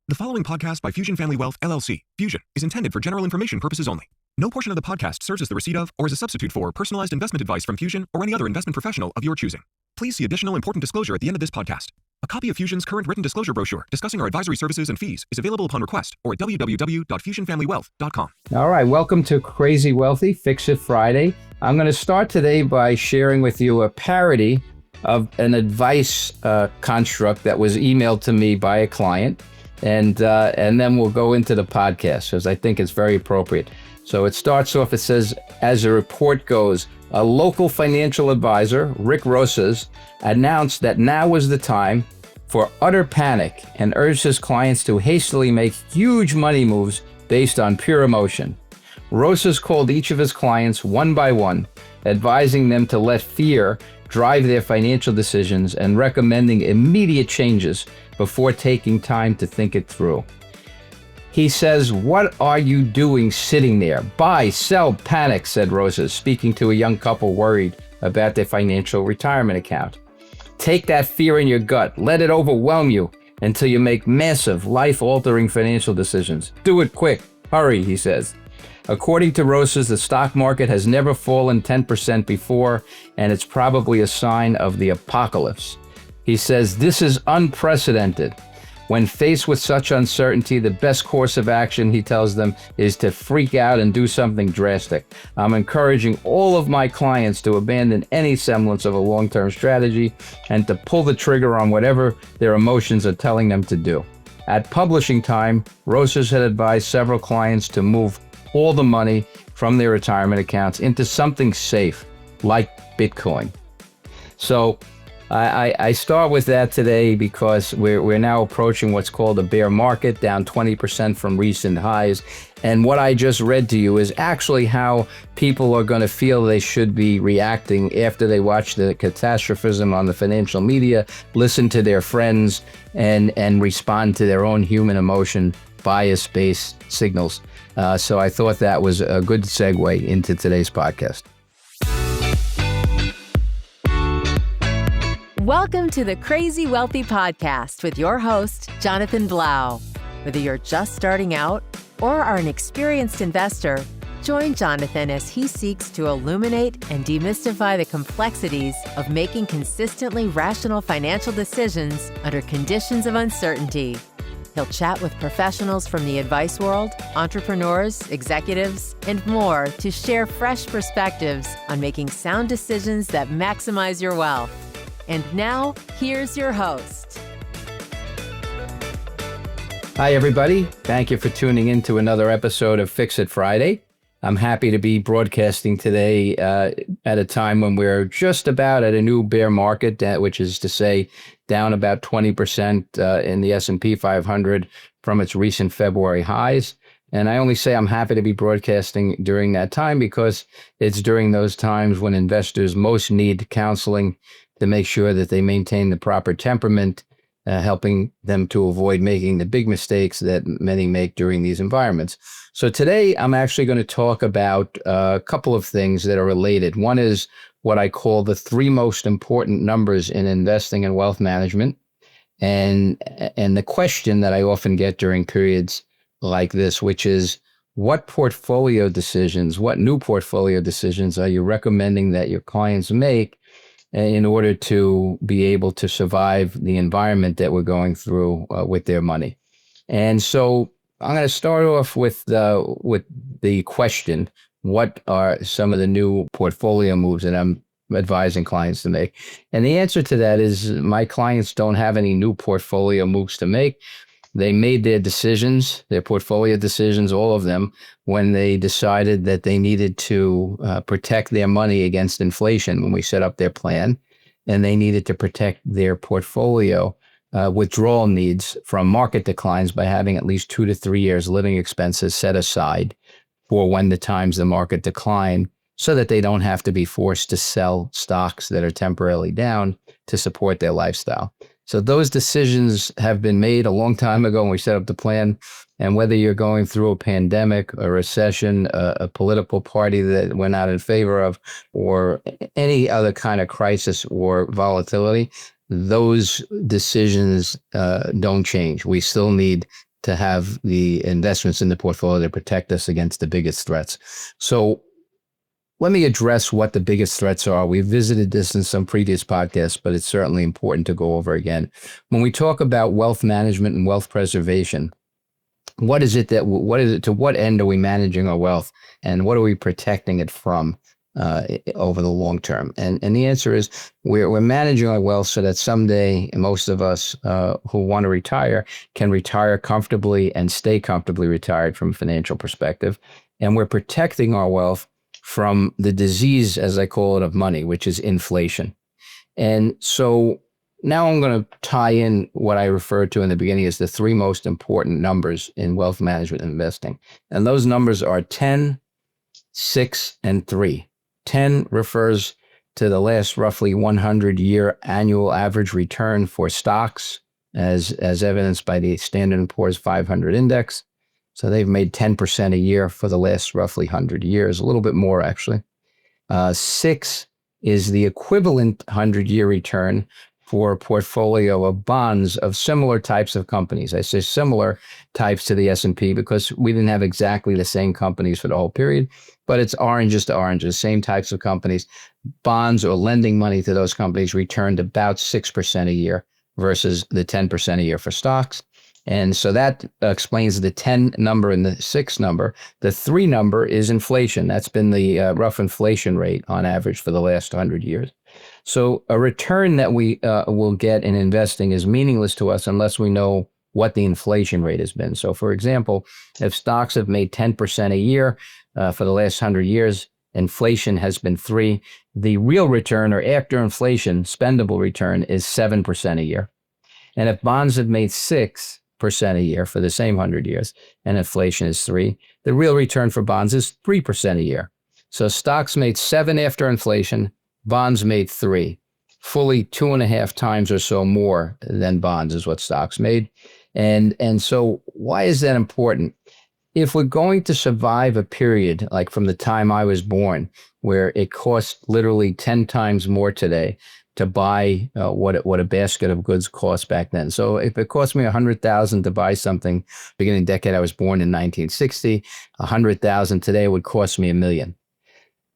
The following podcast by Fusion Family Wealth, LLC, Fusion, is intended for general information purposes only. No portion of the podcast serves as the receipt of or as a substitute for personalized investment advice from Fusion or any other investment professional of your choosing. Please see additional important disclosure at the end of this podcast. A copy of Fusion's current written disclosure brochure discussing our advisory services and fees is available upon request or at www.fusionfamilywealth.com. All right, welcome to Crazy Wealthy, Fix It Friday. I'm going to start today by sharing with you a parody of an advice construct that was emailed to me by a client. And then we'll go into the podcast because I think it's very appropriate. So it starts off, it says, as the report goes, a local financial advisor, Rick Rosas, announced that now was the time for utter panic and urged his clients to hastily make huge money moves based on pure emotion. Rosas called each of his clients one by one, advising them to let fear drive their financial decisions and recommending immediate changes before taking time to think it through. He says, "What are you doing sitting there? Buy, sell, panic," said Rosas, speaking to a young couple worried about their financial retirement account. Take that fear in your gut. Let it overwhelm you until you make massive, life-altering financial decisions. Do it quick. Hurry, he says. According to Rosas, the stock market has never fallen 10% before, and it's probably a sign of the apocalypse. He says, this is unprecedented. When faced with such uncertainty, the best course of action, he tells them, is to freak out and do something drastic. I'm encouraging all of my clients to abandon any semblance of a long-term strategy and to pull the trigger on whatever their emotions are telling them to do. At publishing time, Rosas had advised several clients to move all the money from their retirement accounts into something safe, like Bitcoin. So I start with that today because we're now approaching what's called a bear market, down 20% from recent highs. And what I just read to you is actually how people are going to feel they should be reacting after they watch the catastrophism on the financial media, listen to their friends, and respond to their own human emotion, bias-based signals. So I thought that was a good segue into today's podcast. Welcome to the Crazy Wealthy Podcast with your host, Jonathan Blau. Whether you're just starting out or are an experienced investor, join Jonathan as he seeks to illuminate and demystify the complexities of making consistently rational financial decisions under conditions of uncertainty. He'll chat with professionals from the advice world, entrepreneurs, executives, and more to share fresh perspectives on making sound decisions that maximize your wealth. And now, here's your host. Hi, everybody. Thank you for tuning in to another episode of Fix It Friday. I'm happy to be broadcasting today at a time when we're just about at a new bear market, which is to say down about 20% in the S&P 500 from its recent February highs. And I only say I'm happy to be broadcasting during that time because it's during those times when investors most need counseling to make sure that they maintain the proper temperament, helping them to avoid making the big mistakes that many make during these environments. So today, I'm actually going to talk about a couple of things that are related. One is what I call the three most important numbers in investing and wealth management. And the question that I often get during periods like this, which is, what new portfolio decisions are you recommending that your clients make in order to be able to survive the environment that we're going through with their money? And so I'm going to start off with the question, what are some of the new portfolio moves that I'm advising clients to make? And the answer to that is my clients don't have any new portfolio moves to make. They made their decisions, their portfolio decisions, all of them, when they decided that they needed to protect their money against inflation when we set up their plan, and they needed to protect their portfolio withdrawal needs from market declines by having at least 2 to 3 years living expenses set aside for when the times the market decline, so that they don't have to be forced to sell stocks that are temporarily down to support their lifestyle. So those decisions have been made a long time ago when we set up the plan. And whether you're going through a pandemic, a recession, a political party that we're not in favor of, or any other kind of crisis or volatility, those decisions don't change. We still need to have the investments in the portfolio to protect us against the biggest threats. So let me address what the biggest threats are. We've visited this in some previous podcasts, but it's certainly important to go over again. When we talk about wealth management and wealth preservation, to what end are we managing our wealth, and what are we protecting it from over the long term? And the answer is we're managing our wealth so that someday most of us who want to retire can retire comfortably and stay comfortably retired from a financial perspective. And we're protecting our wealth from the disease, as I call it, of money, which is inflation. And so now I'm going to tie in what I referred to in the beginning as the three most important numbers in wealth management and investing. And those numbers are 10, 6, and 3. 10 refers to the last roughly 100-year annual average return for stocks, as evidenced by the Standard & Poor's 500 index. So they've made 10% a year for the last roughly 100 years, a little bit more actually. 6 is the equivalent 100-year return for a portfolio of bonds of similar types of companies. I say similar types to the S&P because we didn't have exactly the same companies for the whole period, but it's oranges to oranges, same types of companies. Bonds or lending money to those companies returned about 6% a year versus the 10% a year for stocks. And so that explains the 10 number and the 6 number. The 3 number is inflation. That's been the rough inflation rate on average for the last 100 years. So a return that we will get in investing is meaningless to us unless we know what the inflation rate has been. So for example, if stocks have made 10% a year for the last 100 years, inflation has been 3. The real return, or after inflation, spendable return, is 7% a year. And if bonds have made 6% a year for the same 100 years, and inflation is 3, the real return for bonds is 3% a year. So stocks made 7 after inflation, bonds made 3. Fully 2.5 times or so more than bonds is what stocks made. And so why is that important? If we're going to survive a period like from the time I was born, where it costs literally 10 times more today to buy what a basket of goods cost back then. So if it cost me $100,000 to buy something, beginning of the decade, I was born in 1960, $100,000 today would cost me $1 million.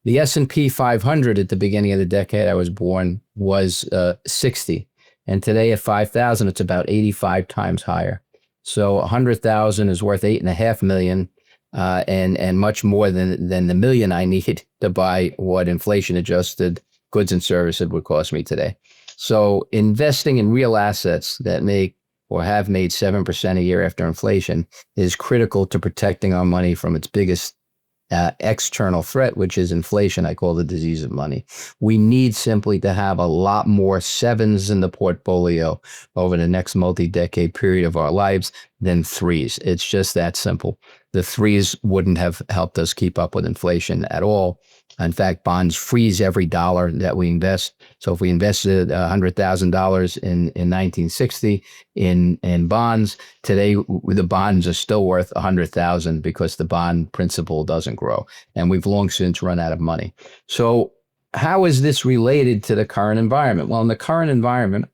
The S&P 500 at the beginning of the decade I was born was 60. And today at 5,000, it's about 85 times higher. So 100,000 is worth $8.5 million, and much more than the $1 million I need to buy what inflation adjusted goods and services would cost me today. So investing in real assets that make or have made 7% a year after inflation is critical to protecting our money from its biggest external threat, which is inflation. I call the disease of money. We need simply to have a lot more 7s in the portfolio over the next multi-decade period of our lives than 3s. It's just that simple. The 3s wouldn't have helped us keep up with inflation at all. In fact, bonds freeze every dollar that we invest. So if we invested $100,000 in 1960 in bonds, today the bonds are still worth $100,000 because the bond principal doesn't grow. And we've long since run out of money. So how is this related to the current environment? Well, in the current environment,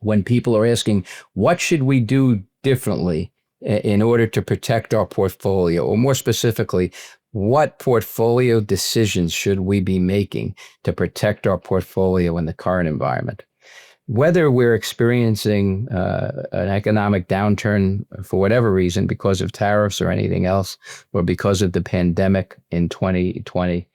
when people are asking, what should we do differently in order to protect our portfolio, or more specifically, what portfolio decisions should we be making to protect our portfolio in the current environment? Whether we're experiencing an economic downturn for whatever reason, because of tariffs or anything else, or because of the pandemic in 2020.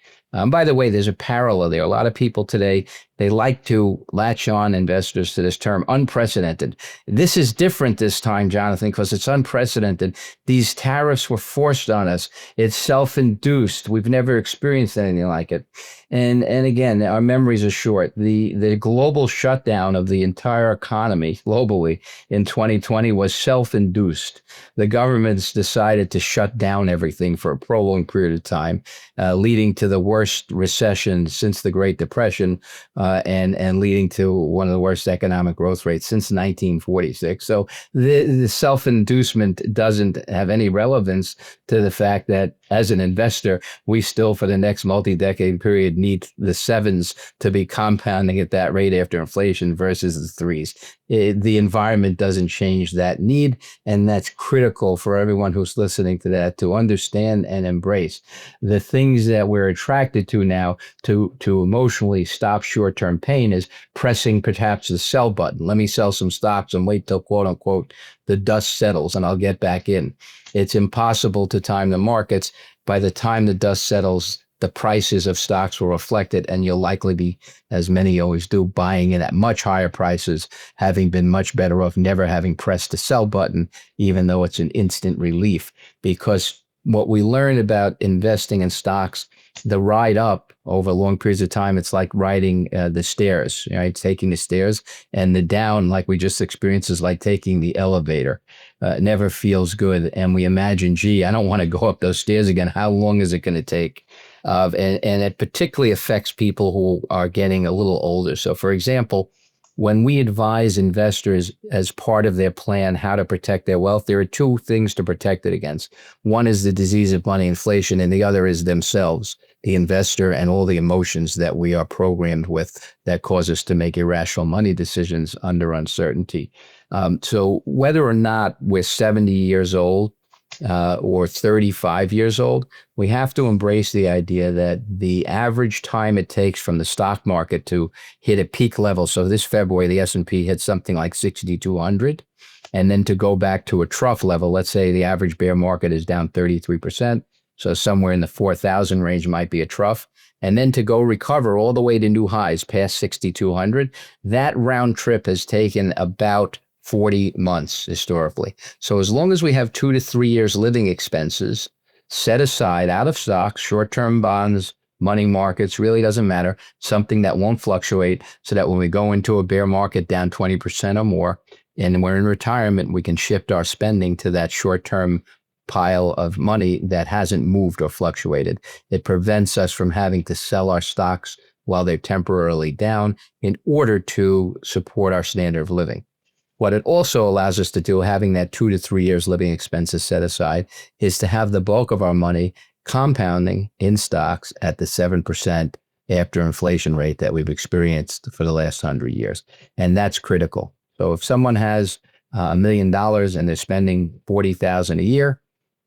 By the way, there's a parallel there. A lot of people today, they like to latch on investors to this term, unprecedented. This is different this time, Jonathan, because it's unprecedented. These tariffs were forced on us. It's self-induced. We've never experienced anything like it. And again, our memories are short. The global shutdown of the entire economy globally in 2020 was self-induced. The governments decided to shut down everything for a prolonged period of time, leading to the worst recession since the Great Depression, and leading to one of the worst economic growth rates since 1946. So the self-inducement doesn't have any relevance to the fact that as an investor, we still, for the next multi-decade period, need the 7s to be compounding at that rate after inflation versus the 3s. the environment doesn't change that need. And that's critical for everyone who's listening to that to understand and embrace the things that we're attracted to now to emotionally stop short-term pain is pressing perhaps the sell button. Let me sell some stocks and wait till quote unquote the dust settles and I'll get back in. It's impossible to time the markets. By the time the dust settles, the prices of stocks will reflect it, and you'll likely be, as many always do, buying in at much higher prices, having been much better off never having pressed the sell button, even though it's an instant relief. Because what we learn about investing in stocks, the ride up over long periods of time, it's like riding the stairs, right? Taking the stairs, and the down, like we just experienced, is like taking the elevator. It never feels good. And we imagine, gee, I don't want to go up those stairs again. How long is it going to take? And it particularly affects people who are getting a little older. So, for example, when we advise investors as part of their plan how to protect their wealth, there are two things to protect it against. One is the disease of money, inflation, and the other is themselves, the investor, and all the emotions that we are programmed with that cause us to make irrational money decisions under uncertainty. So whether or not we're 70 years old, or 35 years old, we have to embrace the idea that the average time it takes from the stock market to hit a peak level. So this February, the S&P hit something like 6,200. And then to go back to a trough level, let's say the average bear market is down 33%. So somewhere in the 4,000 range might be a trough. And then to go recover all the way to new highs past 6,200, that round trip has taken about 40 months historically. So as long as we have 2 to 3 years living expenses set aside out of stocks, short-term bonds, money markets, really doesn't matter, something that won't fluctuate, so that when we go into a bear market down 20% or more, and we're in retirement, we can shift our spending to that short-term pile of money that hasn't moved or fluctuated. It prevents us from having to sell our stocks while they're temporarily down in order to support our standard of living. What it also allows us to do, having that 2 to 3 years living expenses set aside, is to have the bulk of our money compounding in stocks at the 7% after inflation rate that we've experienced for the last 100 years. And that's critical. So if someone has $1 million and they're spending $40,000 a year,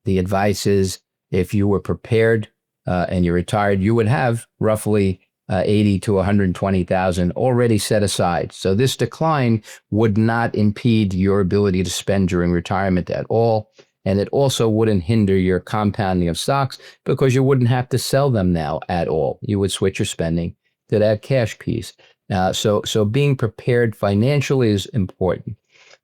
the advice is if you were prepared and you're retired, you would have roughly 80 to 120,000 already set aside. So this decline would not impede your ability to spend during retirement at all. And it also wouldn't hinder your compounding of stocks because you wouldn't have to sell them now at all. You would switch your spending to that cash piece. So being prepared financially is important.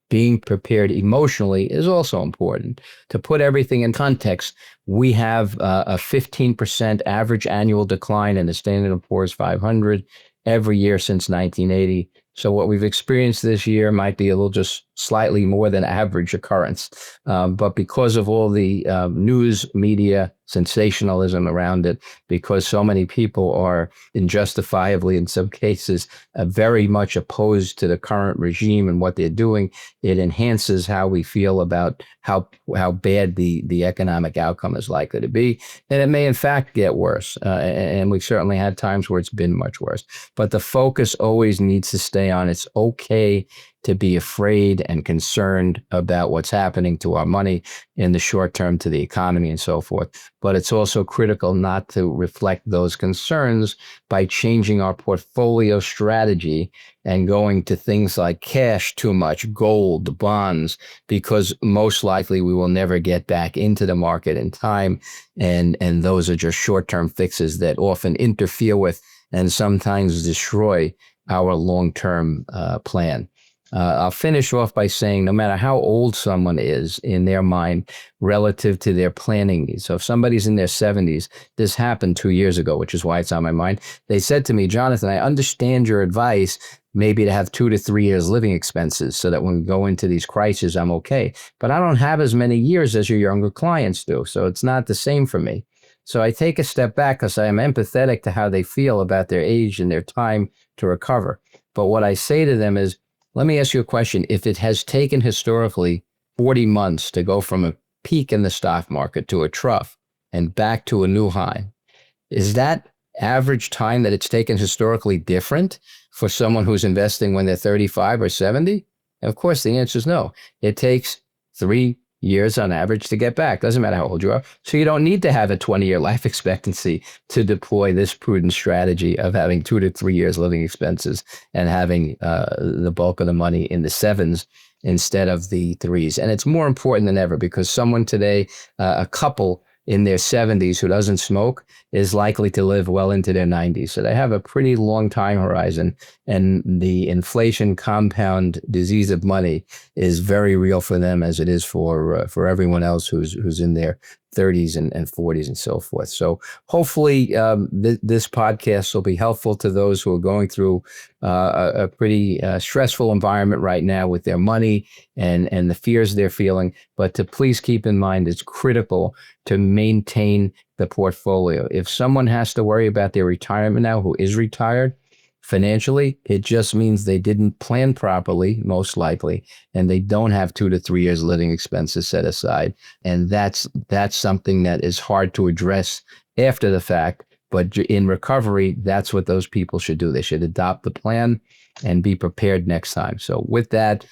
Being prepared emotionally is also important. To put everything in context, we have a 15% average annual decline in the Standard & Poor's 500 every year since 1980. So what we've experienced this year might be a little just slightly more than average occurrence. But because of all the news media sensationalism around it, because so many people are injustifiably, in some cases, very much opposed to the current regime and what they're doing, it enhances how we feel about how bad the economic outcome is likely to be. And it may, in fact, get worse. And we've certainly had times where it's been much worse. But the focus always needs to stay on it's okay to be afraid and concerned about what's happening to our money in the short term, to the economy and so forth. But it's also critical not to reflect those concerns by changing our portfolio strategy and going to things like cash too much, gold, bonds, because most likely we will never get back into the market in time. And those are just short-term fixes that often interfere with and sometimes destroy our long-term plan. I'll finish off by saying no matter how old someone is in their mind relative to their planning needs. So if somebody's in their 70s, this happened 2 years ago, which is why it's on my mind. They said to me, Jonathan, I understand your advice, maybe to have 2 to 3 years living expenses so that when we go into these crises, I'm okay. But I don't have as many years as your younger clients do. So it's not the same for me. So I take a step back because I am empathetic to how they feel about their age and their time to recover. But what I say to them is, let me ask you a question. If it has taken historically 40 months to go from a peak in the stock market to a trough and back to a new high, is that average time that it's taken historically different for someone who's investing when they're 35 or 70? And of course, the answer is no. It takes 3 years on average to get back. Doesn't matter how old you are. So you don't need to have a 20-year life expectancy to deploy this prudent strategy of having 2 to 3 years living expenses and having the bulk of the money in the sevens instead of the threes. And it's more important than ever because someone today, a couple in their 70s who doesn't smoke is likely to live well into their 90s. So they have a pretty long time horizon, and the inflation compound disease of money is very real for them as it is for everyone else who's in their 30s and 40s and so forth. So hopefully this podcast will be helpful to those who are going through a pretty stressful environment right now with their money and the fears they're feeling. But to please keep in mind, it's critical to maintain the portfolio. If someone has to worry about their retirement now who is retired, financially, it just means they didn't plan properly, most likely, and they don't have 2 to 3 years living expenses set aside. And that's something that is hard to address after the fact. But in recovery, that's what those people should do. They should adopt the plan and be prepared next time. So with that,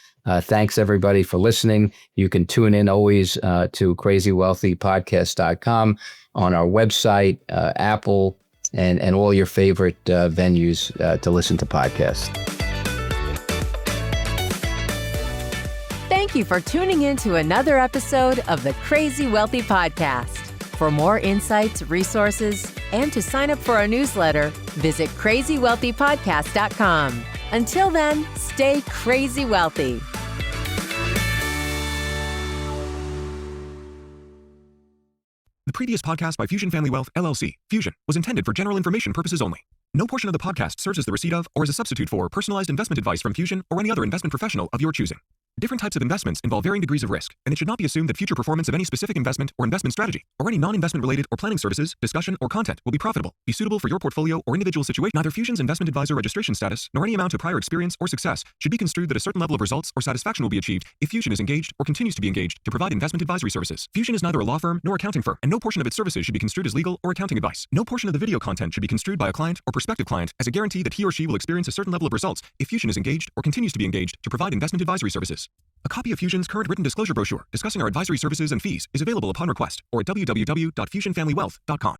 thanks everybody for listening. You can tune in always to crazywealthypodcast.com, on our website, Apple, and all your favorite venues to listen to podcasts. Thank you for tuning in to another episode of the Crazy Wealthy Podcast. For more insights, resources, and to sign up for our newsletter, visit crazywealthypodcast.com. Until then, stay crazy wealthy. The previous podcast by Fusion Family Wealth, LLC, Fusion, was intended for general information purposes only. No portion of the podcast serves as the receipt of or as a substitute for personalized investment advice from Fusion or any other investment professional of your choosing. Different types of investments involve varying degrees of risk, and it should not be assumed that future performance of any specific investment or investment strategy, or any non-investment related or planning services, discussion, or content will be profitable, be suitable for your portfolio or individual situation. Neither Fusion's investment advisor registration status, nor any amount of prior experience or success should be construed that a certain level of results or satisfaction will be achieved if Fusion is engaged or continues to be engaged to provide investment advisory services. Fusion is neither a law firm nor accounting firm, and no portion of its services should be construed as legal or accounting advice. No portion of the video content should be construed by a client or prospective client as a guarantee that he or she will experience a certain level of results if Fusion is engaged or continues to be engaged to provide investment advisory services. A copy of Fusion's current written disclosure brochure discussing our advisory services and fees is available upon request or at www.fusionfamilywealth.com.